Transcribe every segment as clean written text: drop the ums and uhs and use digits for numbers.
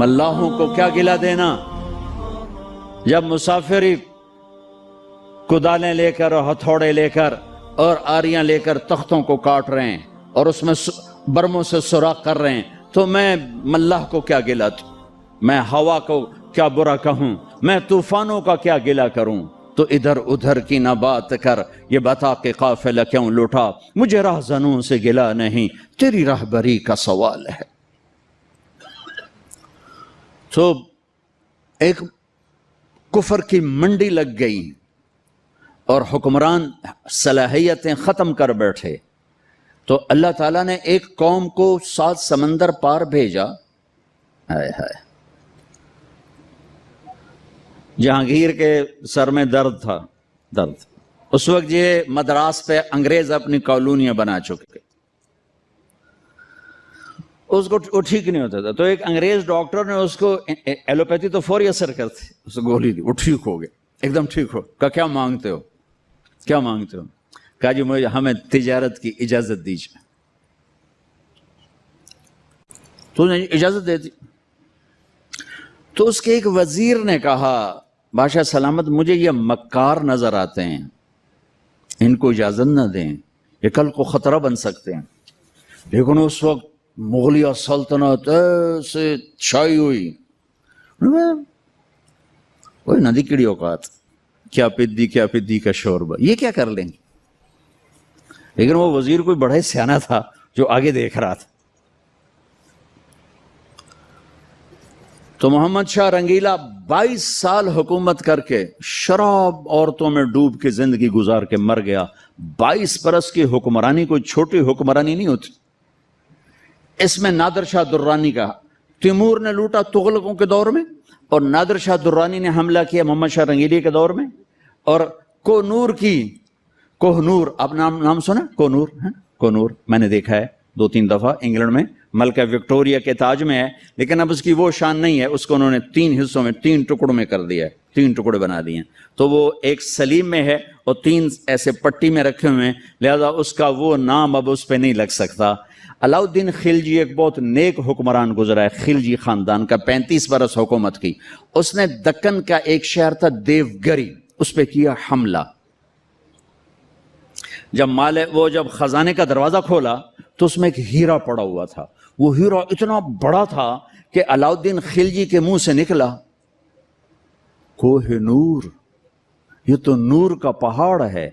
ملاحوں کو کیا گلا دینا جب مسافری کدالیں لے کر اور ہتھوڑے لے کر اور آریاں لے کر تختوں کو کاٹ رہے ہیں اور اس میں برموں سے سوراخ کر رہے ہیں، تو میں ملاح کو کیا گلا دوں، میں ہوا کو کیا برا کہوں، میں طوفانوں کا کیا گلا کروں؟ تو ادھر ادھر کی نہ بات کر، یہ بتا کہ قافلہ کیوں لوٹا، مجھے راہزنوں سے گلا نہیں، تیری راہبری کا سوال ہے۔ تو ایک کفر کی منڈی لگ گئی اور حکمران صلاحیتیں ختم کر بیٹھے، تو اللہ تعالیٰ نے ایک قوم کو 7 سمندر پار بھیجا۔ ہائے ہائے، جہانگیر کے سر میں درد تھا، درد اس وقت یہ مدراس پہ انگریز اپنی کالونیاں بنا چکے، اس کو وہ ٹھیک نہیں ہوتا تھا، تو ایک انگریز ڈاکٹر نے اس کو، ایلوپیتھی تو فوری اثر کرتی، اس کو گولی دی، وہ ٹھیک ہو گیا، ایک دم ٹھیک ہو۔ کہا کیا مانگتے ہو، کیا مانگتے ہو؟ کہا جی مجھے ہمیں تجارت کی اجازت دیجیے۔ تو نے اجازت دے دی۔ تو اس کے ایک وزیر نے کہا بادشاہ سلامت مجھے یہ مکار نظر آتے ہیں، ان کو اجازت نہ دیں، یہ کل کو خطرہ بن سکتے ہیں۔ لیکن اس وقت مغلیہ سلطنت سے چھائی ہوئی، کوئی ندی کیڑی اوقات، کیا پدی کا شوربہ، یہ کیا کر لیں گے؟ لیکن وہ وزیر کوئی بڑا ہی سیانا تھا جو آگے دیکھ رہا تھا۔ تو محمد شاہ رنگیلا 22 سال حکومت کر کے شراب عورتوں میں ڈوب کے زندگی گزار کے مر گیا۔ 22 برس کی حکمرانی کوئی چھوٹی حکمرانی نہیں ہوتی۔ اس میں نادر شاہ درانی کا، تیمور نے لوٹا تغلقوں کے دور میں، اور نادر شاہ درانی نے حملہ کیا محمد شاہ رنگیلی کے دور میں، اور کوہ نور، آپ نام سنا؟ کوہ نور میں نے دیکھا ہے 2-3 دفعہ انگلینڈ میں، ملکہ وکٹوریا کے تاج میں ہے، لیکن اب اس کی وہ شان نہیں ہے، اس کو انہوں نے 3 حصوں میں 3 ٹکڑوں میں کر دیا ہے، 3 ٹکڑے بنا دیے ہیں۔ تو وہ ایک سلیم میں ہے اور 3 ایسے پٹی میں رکھے ہوئے ہیں، لہذا اس کا وہ نام اب اس پہ نہیں لگ سکتا۔ علاؤ الدین خلجی ایک بہت نیک حکمران گزرا ہے، خلجی خاندان کا، 35 برس حکومت کی۔ اس نے دکن کا ایک شہر تھا دیوگری، اس پہ کیا حملہ۔ جب خزانے کا دروازہ کھولا تو اس میں ایک ہیرا پڑا ہوا تھا، وہ ہیرا اتنا بڑا تھا کہ علاؤ الدین خلجی کے منہ سے نکلا، کوہ نور، یہ تو نور کا پہاڑ ہے،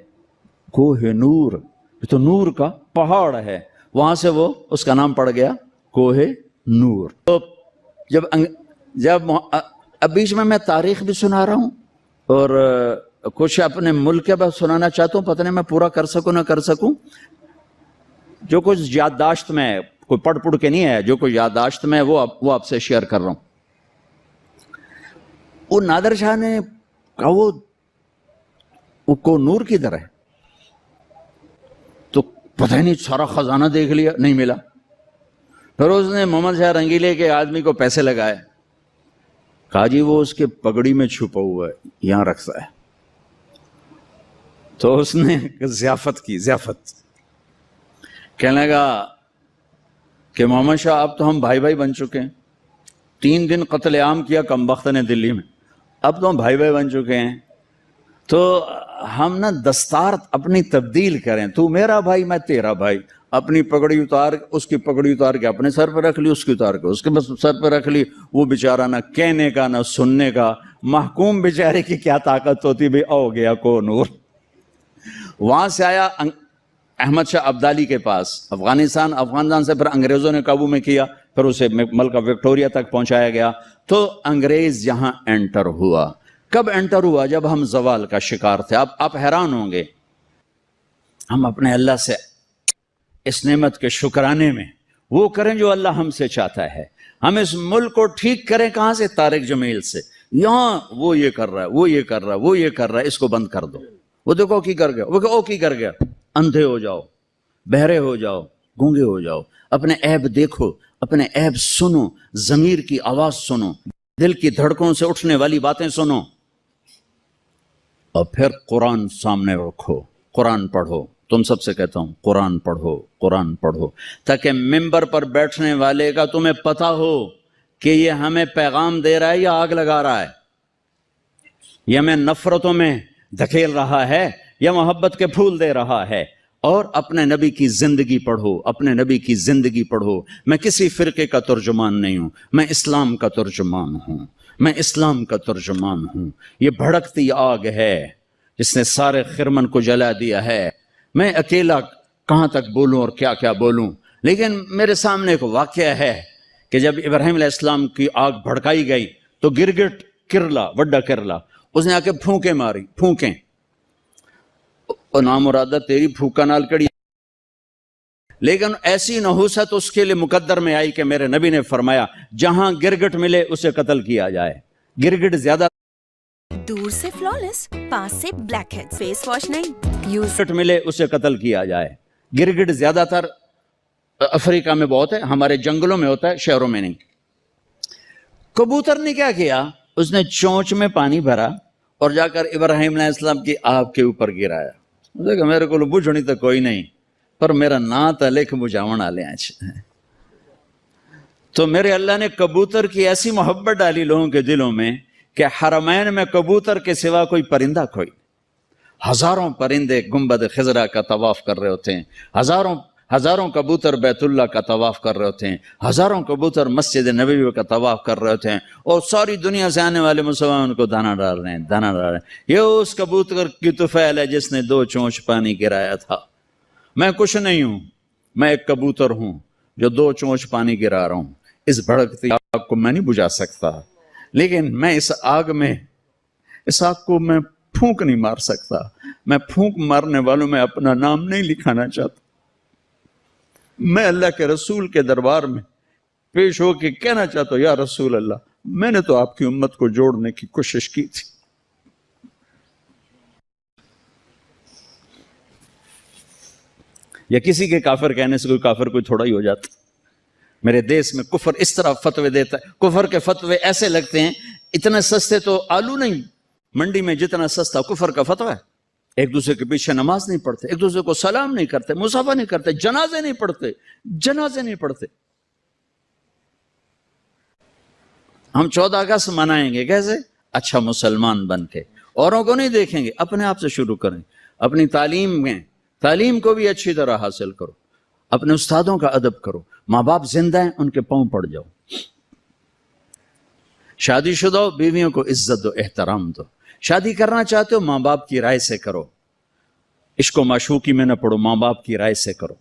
کوہ نور، یہ تو نور کا پہاڑ ہے۔ وہاں سے وہ اس کا نام پڑ گیا کوہ نور۔ تو جب اب بیچ میں تاریخ بھی سنا رہا ہوں اور کچھ اپنے ملک کے بعد سنانا چاہتا ہوں، پتہ نہیں میں پورا کر سکوں نہ کر سکوں۔ جو کچھ یادداشت میں ہے، کوئی پڑھ کے نہیں ہے، جو کچھ یادداشت میں ہے وہ آپ سے شیئر کر رہا ہوں۔ وہ نادر شاہ نے کہا وہ کوہ نور کدھر ہے؟ تو پتہ نہیں، سارا خزانہ دیکھ لیا، نہیں ملا۔ پھر اس نے محمد شاہ رنگیلے کے آدمی کو پیسے لگائے، کہا جی وہ اس کے پگڑی میں چھپا ہوا ہے، یہاں رکھتا ہے۔ تو اس نے ضیافت کی، کہنے لگا کہ محمد شاہ اب تو ہم بھائی بن چکے ہیں، 3 دن قتل عام کیا کمبخت نے دلی میں، اب تو ہم بھائی بن چکے ہیں، تو ہم نا دستار اپنی تبدیل کریں، تو میرا بھائی میں تیرا بھائی، اپنی پگڑی اتار، اس کی پگڑی اتار کے اپنے سر پہ رکھ لی، اس کی اتار کے اس کے بس سر پہ رکھ لی۔ وہ بیچارہ نہ کہنے کا نہ سننے کا، محکوم بیچارے کی کیا طاقت ہوتی، بھی او گیا کوہ نور۔ وہاں سے آیا احمد شاہ ابدالی کے پاس، افغانستان سے پھر انگریزوں نے قابو میں کیا، پھر اسے ملکہ وکٹوریا تک پہنچایا گیا۔ تو انگریز یہاں انٹر ہوا۔ کب انٹر ہوا؟ جب ہم زوال کا شکار تھے۔ اب آپ حیران ہوں گے، ہم اپنے اللہ سے اس نعمت کے شکرانے میں وہ کریں جو اللہ ہم سے چاہتا ہے۔ ہم اس ملک کو ٹھیک کریں کہاں سے؟ طارق جمیل سے۔ یہاں وہ یہ کر رہا ہے، وہ یہ کر رہا ہے، وہ یہ کر رہا ہے، اس کو بند کر دو۔ وہ دیکھو کی کر گیا، وہ کہ او کی کر گیا۔ اندھے ہو جاؤ، بہرے ہو جاؤ، گونگے ہو جاؤ، اپنے عیب دیکھو، اپنے عیب سنو، ضمیر کی آواز سنو، دل کی دھڑکنوں سے اٹھنے والی باتیں سنو، اور پھر قرآن سامنے رکھو، قرآن پڑھو۔ تم سب سے کہتا ہوں قرآن پڑھو، قرآن پڑھو، تاکہ ممبر پر بیٹھنے والے کا تمہیں پتہ ہو کہ یہ ہمیں پیغام دے رہا ہے یا آگ لگا رہا ہے، یہ ہمیں نفرتوں میں دھکیل رہا ہے یا محبت کے پھول دے رہا ہے۔ اور اپنے نبی کی زندگی پڑھو، اپنے نبی کی زندگی پڑھو۔ میں کسی فرقے کا ترجمان نہیں ہوں، میں اسلام کا ترجمان ہوں، میں اسلام کا ترجمان ہوں۔ یہ بھڑکتی آگ ہے جس نے سارے خرمن کو جلا دیا ہے۔ میں اکیلا کہاں تک بولوں اور کیا کیا بولوں، لیکن میرے سامنے ایک واقعہ ہے کہ جب ابراہیم علیہ السلام کی آگ بھڑکائی گئی تو گرگٹ کرلا، وڈا کرلا، اس نے آ کے پھونکیں ماری، پھونکیں، اور نامرادہ تیری پھونکا نال کڑی، لیکن ایسی نحوست اس کے لیے مقدر میں آئی کہ میرے نبی نے فرمایا جہاں گرگٹ ملے اسے قتل کیا جائے۔ گرگٹ زیادہ دور سے فلالس، پاس سے بلیک ہیڈ، فیس واش نہیں یوز ملے اسے قتل کیا جائے۔ گرگٹ زیادہ تر افریقہ میں بہت ہے، ہمارے جنگلوں میں ہوتا ہے، شہروں میں نہیں۔ کبوتر نے کیا کیا، اس نے چونچ میں پانی بھرا اور جا کر ابراہیم علیہ السلام کی آب کے اوپر گرایا۔ دیکھا میرے کو بجھنی تو کوئی نہیں، پر میرا نا تا لکھ بجھاون والے ہیں۔ تو میرے اللہ نے کبوتر کی ایسی محبت ڈالی لوگوں کے دلوں میں کہ حرمین میں کبوتر کے سوا کوئی پرندہ کوئی، ہزاروں پرندے گنبد خضرا کا طواف کر رہے ہوتے ہیں، ہزاروں کبوتر بیت اللہ کا طواف کر رہے ہوتے ہیں، ہزاروں کبوتر مسجد نبوی کا طواف کر رہے ہوتے ہیں، اور ساری دنیا سے آنے والے مسلمان ان کو دانا ڈال رہے ہیں، دانا ڈال رہے ہیں۔ یہ اس کبوتر کی طفیل ہے جس نے 2 چونچ پانی گرایا تھا۔ میں کچھ نہیں ہوں، میں ایک کبوتر ہوں جو 2 چونچ پانی گرا رہا ہوں۔ اس بھڑکتی آگ کو میں نہیں بجھا سکتا، لیکن میں اس آگ کو میں پھونک نہیں مار سکتا۔ میں پھونک مارنے والوں میں اپنا نام نہیں لکھانا چاہتا۔ میں اللہ کے رسول کے دربار میں پیش ہو کے کہنا چاہتا ہوں، یا رسول اللہ، میں نے تو آپ کی امت کو جوڑنے کی کوشش کی تھی، یا کسی کے کافر کہنے سے کوئی کافر کوئی تھوڑا ہی ہو جاتا۔ میرے دیس میں کفر اس طرح فتوے دیتا ہے، کفر کے فتوے ایسے لگتے ہیں اتنے سستے تو آلو نہیں منڈی میں جتنا سستا کفر کا فتوہ ہے۔ ایک دوسرے کے پیچھے نماز نہیں پڑھتے، ایک دوسرے کو سلام نہیں کرتے، مصافحہ نہیں کرتے، جنازے نہیں پڑھتے۔ ہم 14 اگست منائیں گے کیسے؟ اچھا مسلمان بن کے، اوروں کو نہیں دیکھیں گے، اپنے آپ سے شروع کریں۔ اپنی تعلیم کو بھی اچھی طرح حاصل کرو، اپنے استادوں کا ادب کرو، ماں باپ زندہ ہیں ان کے پاؤں پڑ جاؤ، شادی شدہ بیویوں کو عزت دو، احترام دو۔ شادی کرنا چاہتے ہو ماں باپ کی رائے سے کرو، عشق و معشوقی میں نہ پڑو، ماں باپ کی رائے سے کرو،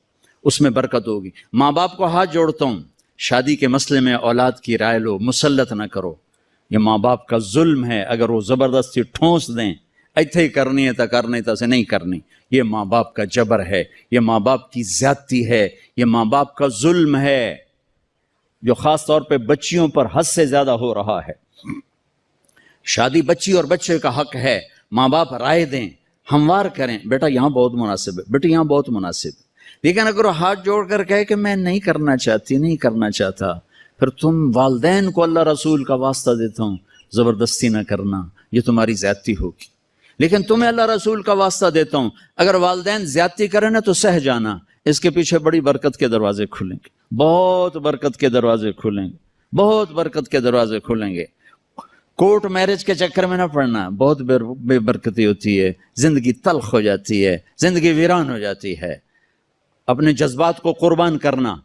اس میں برکت ہوگی۔ ماں باپ کو ہاتھ جوڑتا ہوں، شادی کے مسئلے میں اولاد کی رائے لو، مسلط نہ کرو۔ یہ ماں باپ کا ظلم ہے، اگر وہ زبردستی ٹھونس دیں ایتھے ہی کرنی ہے تو کرنی، تو سے نہیں کرنی، یہ ماں باپ کا جبر ہے، یہ ماں باپ کی زیادتی ہے، یہ ماں باپ کا ظلم ہے جو خاص طور پہ بچیوں پر حد سے زیادہ ہو رہا ہے۔ شادی بچی اور بچے کا حق ہے، ماں باپ رائے دیں، ہموار کریں، بیٹا یہاں بہت مناسب ہے، بیٹا یہاں بہت مناسب ہے۔ لیکن اگر وہ ہاتھ جوڑ کر کہے کہ میں نہیں کرنا چاہتا، پھر تم والدین کو اللہ رسول کا واسطہ دیتا ہوں زبردستی نہ کرنا، یہ تمہاری زیادتی ہوگی۔ لیکن تمہیں اللہ رسول کا واسطہ دیتا ہوں، اگر والدین زیادتی کریں نا تو سہ جانا، اس کے پیچھے بڑی برکت کے دروازے کھلیں گے، بہت برکت کے دروازے کھلیں گے، بہت برکت کے دروازے کھلیں گے۔ کورٹ میرج کے چکر میں نہ پڑنا، بہت بے برکتی ہوتی ہے، زندگی تلخ ہو جاتی ہے، زندگی ویران ہو جاتی ہے۔ اپنے جذبات کو قربان کرنا،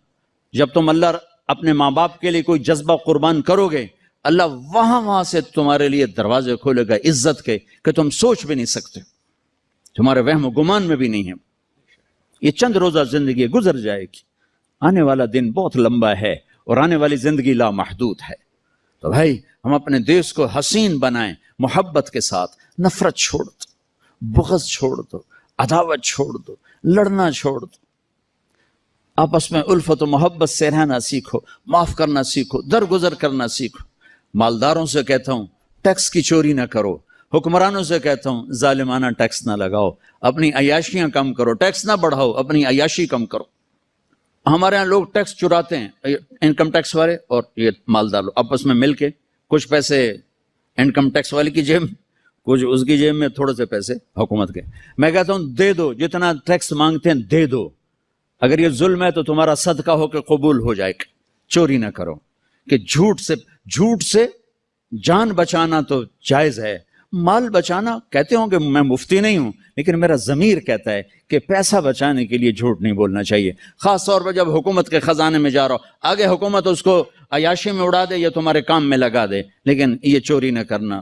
جب تم اللہ اپنے ماں باپ کے لیے کوئی جذبہ قربان کرو گے، اللہ وہاں سے تمہارے لیے دروازے کھولے گا عزت کے کہ تم سوچ بھی نہیں سکتے، تمہارے وہم و گمان میں بھی نہیں ہے۔ یہ چند روزہ زندگی گزر جائے گی، آنے والا دن بہت لمبا ہے اور آنے والی زندگی لامحدود ہے۔ تو بھائی ہم اپنے دیش کو حسین بنائیں، محبت کے ساتھ، نفرت چھوڑ دو، بغض چھوڑ دو، عداوت چھوڑ دو، لڑنا چھوڑ دو، آپس میں الفت و محبت سے رہنا سیکھو، معاف کرنا سیکھو، درگزر کرنا سیکھو۔ مالداروں سے کہتا ہوں ٹیکس کی چوری نہ کرو، حکمرانوں سے کہتا ہوں ظالمانہ ٹیکس نہ لگاؤ، اپنی عیاشیاں کم کرو، ٹیکس نہ بڑھاؤ، اپنی عیاشی کم کرو۔ ہمارے ہاں لوگ ٹیکس چراتے ہیں، انکم ٹیکس والے اور یہ مالدار لوگ آپس میں مل کے کچھ پیسے انکم ٹیکس والے کی جیب، کچھ اس کی جیب میں، تھوڑے سے پیسے حکومت کے۔ میں کہتا ہوں دے دو، جتنا ٹیکس مانگتے ہیں دے دو، اگر یہ ظلم ہے تو تمہارا صدقہ ہو کے قبول ہو جائے گا، چوری نہ کرو، کہ جھوٹ سے جان بچانا تو جائز ہے، مال بچانا کہتے ہوں کہ میں مفتی نہیں ہوں، لیکن میرا ضمیر کہتا ہے کہ پیسہ بچانے کے لیے جھوٹ نہیں بولنا چاہیے، خاص طور پر جب حکومت کے خزانے میں جا رہا ہو، آگے حکومت اس کو عیاشی میں اڑا دے یا تمہارے کام میں لگا دے، لیکن یہ چوری نہ کرنا،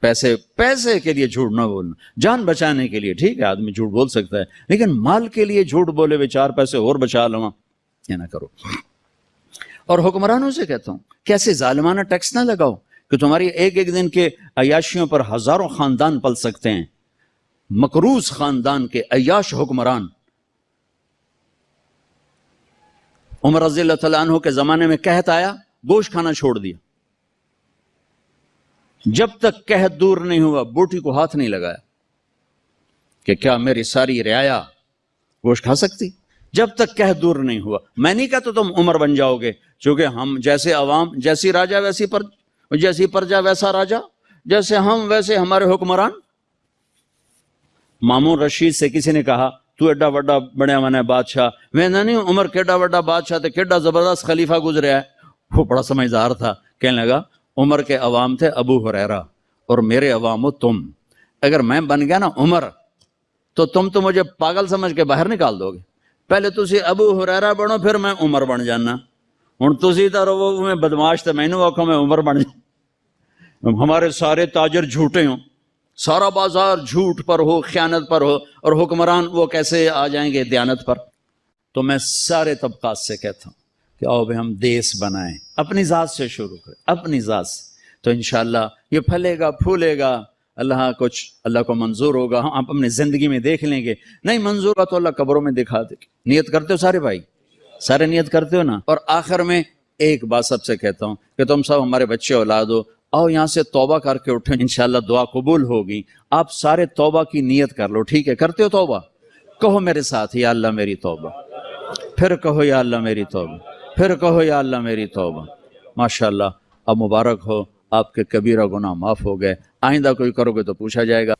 پیسے کے لیے جھوٹ نہ بولنا، جان بچانے کے لیے ٹھیک ہے آدمی جھوٹ بول سکتا ہے، لیکن مال کے لیے جھوٹ بولے ہوئے 4 پیسے اور بچا لوں، یہ نہ کرو۔ اور حکمرانوں سے کہتا ہوں کہ ایسے ظالمانہ ٹیکس نہ لگاؤ کہ تمہاری ایک دن کے عیاشیوں پر ہزاروں خاندان پل سکتے ہیں، مقروض خاندان کے عیاش حکمران۔ عمر رضی اللہ تعالیٰ عنہ کے زمانے میں قحط آیا، گوشت کھانا چھوڑ دیا، جب تک قحط دور نہیں ہوا بوٹی کو ہاتھ نہیں لگایا کہ کیا میری ساری رعایا گوشت کھا سکتی، جب تک قحط دور نہیں ہوا۔ میں نہیں کہتا تم عمر بن جاؤ گے، چونکہ ہم جیسے عوام، جیسی راجا جیسی پرجا ویسا راجا، جیسے ہم ویسے ہمارے حکمران۔ مامون رشید سے کسی نے کہا تو ایڈا وڈا بڑا من ہے بادشاہ، میں نہیں عمر کیڈا وڈا بادشاہ تے کیڈا زبردست خلیفہ گزریا ہے۔ وہ بڑا سمجھدار تھا، کہنے لگا عمر کے عوام تھے ابو ہریرہ اور میرے عوام ہو تم، اگر میں بن گیا نا عمر تو تم تو مجھے پاگل سمجھ کے باہر نکال دو گے، پہلے تسی ابو ہریرہ بنو پھر میں عمر بن جانا، ہن تسی تو رو میں بدماش تے مینوں آکھو میں عمر بن جانا۔ ہمارے سارے تاجر جھوٹے ہوں، سارا بازار جھوٹ پر ہو، خیانت پر ہو، اور حکمران وہ کیسے آ جائیں گے دیانت پر؟ تو میں سارے طبقات سے کہتا ہوں کہ آؤ بھائی ہم دیس بنائیں، اپنی ذات سے شروع کریں، اپنی ذات سے، تو انشاءاللہ یہ پھلے گا پھولے گا، اللہ کو منظور ہوگا، ہم اپنی زندگی میں دیکھ لیں گے، نہیں منظور کا تو اللہ قبروں میں دکھا دے گا۔ نیت کرتے ہو سارے بھائی؟ سارے نیت کرتے ہو نا؟ اور آخر میں ایک بات سب سے کہتا ہوں کہ تم سب ہمارے بچے اولاد ہو، آؤ یہاں سے توبہ کر کے اٹھیں، انشاءاللہ دعا قبول ہوگی۔ آپ سارے توبہ کی نیت کر لو، ٹھیک ہے؟ کرتے ہو توبہ؟ کہو میرے ساتھ یا اللہ میری توبہ، پھر کہو یا اللہ میری توبہ، پھر کہو یا اللہ میری توبہ۔ ماشاءاللہ اب مبارک ہو، آپ کے کبیرہ گناہ معاف ہو گئے، آئندہ کوئی کرو گے تو پوچھا جائے گا۔